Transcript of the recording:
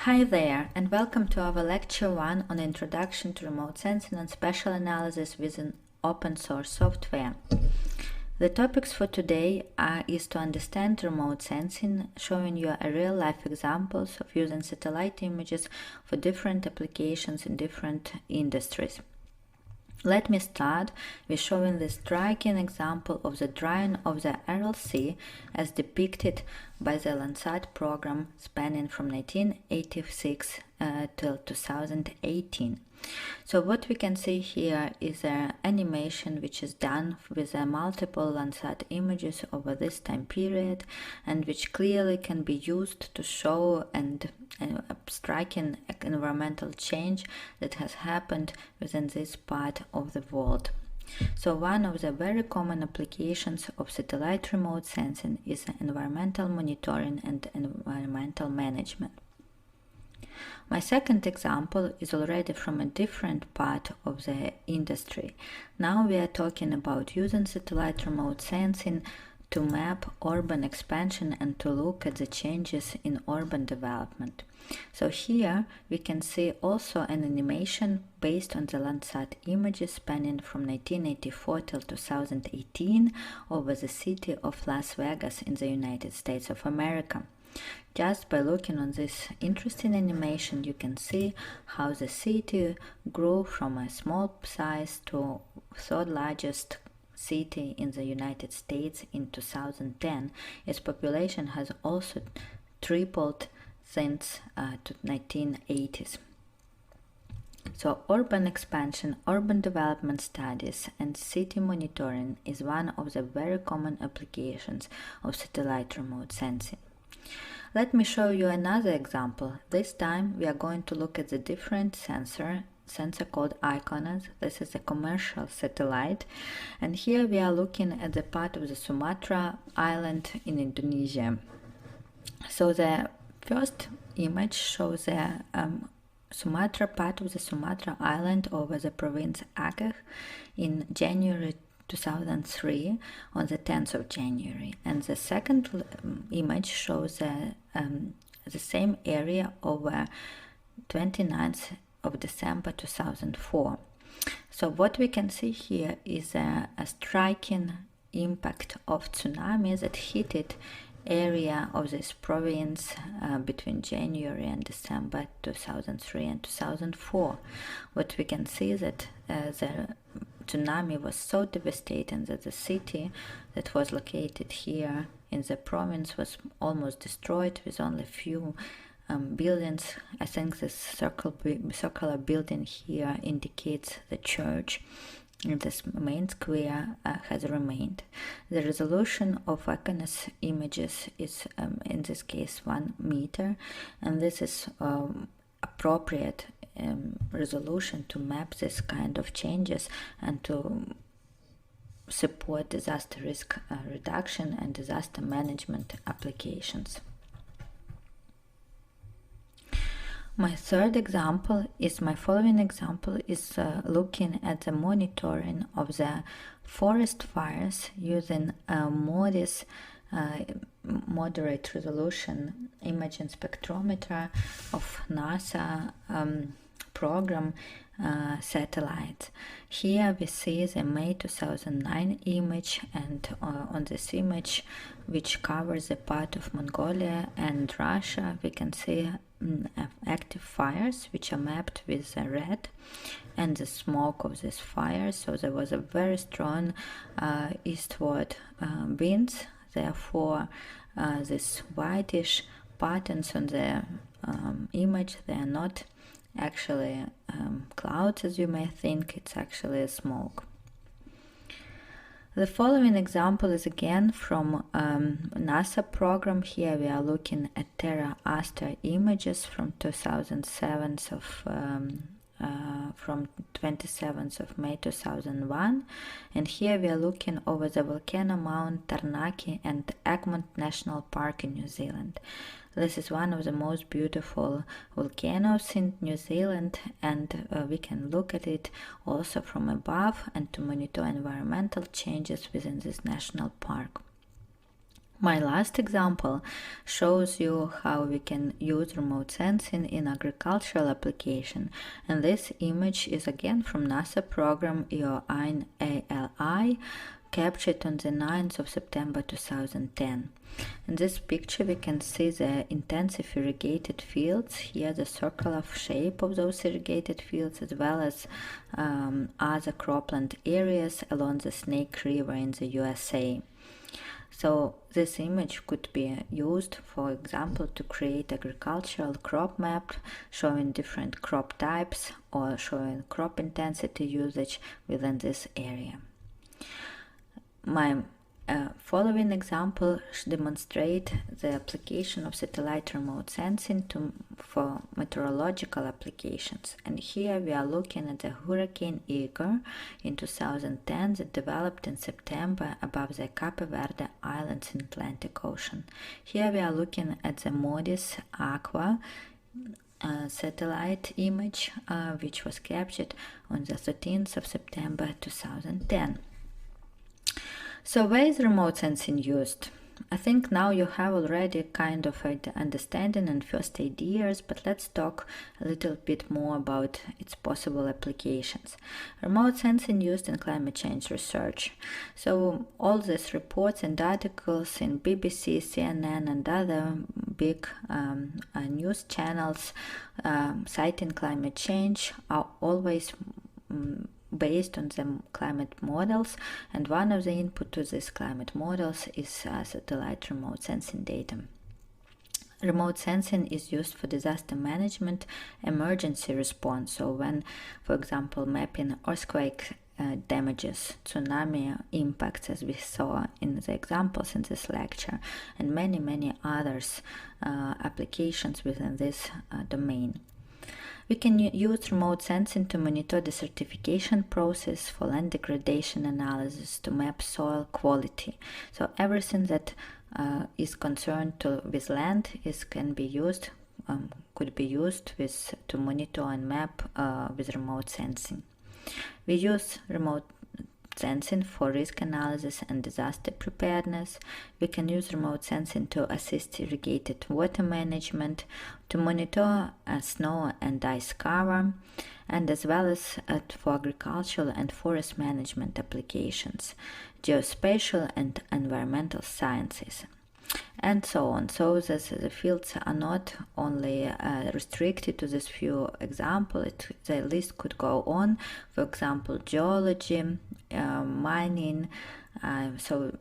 Hi there, and welcome to our Lecture 1 on Introduction to Remote Sensing and Spatial Analysis within Open Source Software. The topics for today is to understand remote sensing, showing you a real-life examples of using satellite images for different applications in different industries. Let me start with showing the striking example of the drawing of the RLC as depicted by the Landsat program spanning from 1986 till 2018. So what we can see here is an animation which is done with multiple Landsat images over this time period, and which clearly can be used to show a striking environmental change that has happened within this part of the world. So one of the very common applications of satellite remote sensing is environmental monitoring and environmental management. My second example is already from a different part of the industry. Now we are talking about using satellite remote sensing to map urban expansion and to look at the changes in urban development. So here we can see also an animation based on the Landsat images spanning from 1984 till 2018 over the city of Las Vegas in the United States of America. Just by looking on this interesting animation, you can see how the city grew from a small size to third largest city in the United States in 2010. Its population has also tripled since the 1980s. So urban expansion, urban development studies, and city monitoring is one of the very common applications of satellite remote sensing. Let me show you another example. This time we are going to look at the different sensor called Iconas. This is a commercial satellite, and here we are looking at the part of the Sumatra island in Indonesia. So the first image shows the part of the Sumatra island over the province Aceh in January 2003 on the 10th of January, and the second image shows the same area over 29th of December 2004. So what we can see here is a striking impact of tsunami that hit it area of this province between January and December 2003 and 2004. What we can see is that the tsunami was so devastating that the city that was located here in the province was almost destroyed with only a few buildings. I think this circular building here indicates the church. This main square has remained. The resolution of Iconas images is in this case 1 meter, and this is appropriate resolution to map this kind of changes and to support disaster risk reduction and disaster management applications. My following example is looking at the monitoring of the forest fires using MODIS moderate resolution imaging spectrometer of NASA program satellites. Here we see the May 2009 image, and on this image, which covers a part of Mongolia and Russia, we can see active fires which are mapped with red and the smoke of this fire. So there was a very strong eastward winds. Therefore, these whitish patterns on the image, they are not actually clouds as you may think, it's actually a smoke. The following example is again from NASA program. Here we are looking at Terra Aster images from 2007 from 27th of May 2001, and here we are looking over the volcano Mount Taranaki and Egmont National Park in New Zealand. This is one of the most beautiful volcanoes in New Zealand, and we can look at it also from above and to monitor environmental changes within this national park. My last example shows you how we can use remote sensing in agricultural application, and this image is again from NASA program EOIN-ALI, captured on the 9th of September 2010. In this picture we can see the intensive irrigated fields, here the circular shape of those irrigated fields, as well as other cropland areas along the Snake River in the USA. So this image could be used, for example, to create agricultural crop map showing different crop types or showing crop intensity usage within this area. My following example demonstrate the application of satellite remote sensing for meteorological applications. And here we are looking at the Hurricane Igor in 2010 that developed in September above the Cape Verde Islands in Atlantic Ocean. Here we are looking at the MODIS Aqua satellite image, which was captured on the 13th of September 2010. So where is remote sensing used? I think now you have already kind of an understanding and first ideas, but let's talk a little bit more about its possible applications. Remote sensing used in climate change research. So all these reports and articles in BBC, CNN and other big news channels citing climate change are always based on the climate models, and one of the input to these climate models is satellite remote sensing data. Remote sensing is used for disaster management, emergency response. So when, for example, mapping earthquake damages, tsunami impacts, as we saw in the examples in this lecture, and many others applications within this domain. We can use remote sensing to monitor the desertification process, for land degradation analysis, to map soil quality. So everything that is concerned with land could be used to monitor and map with remote sensing. We use remote sensing for risk analysis and disaster preparedness. We can use remote sensing to assist irrigated water management, to monitor snow and ice cover, and as well as for agricultural and forest management applications, geospatial and environmental sciences, and so on. So the fields are not only restricted to this few examples. The list could go on. For example, geology, mining, so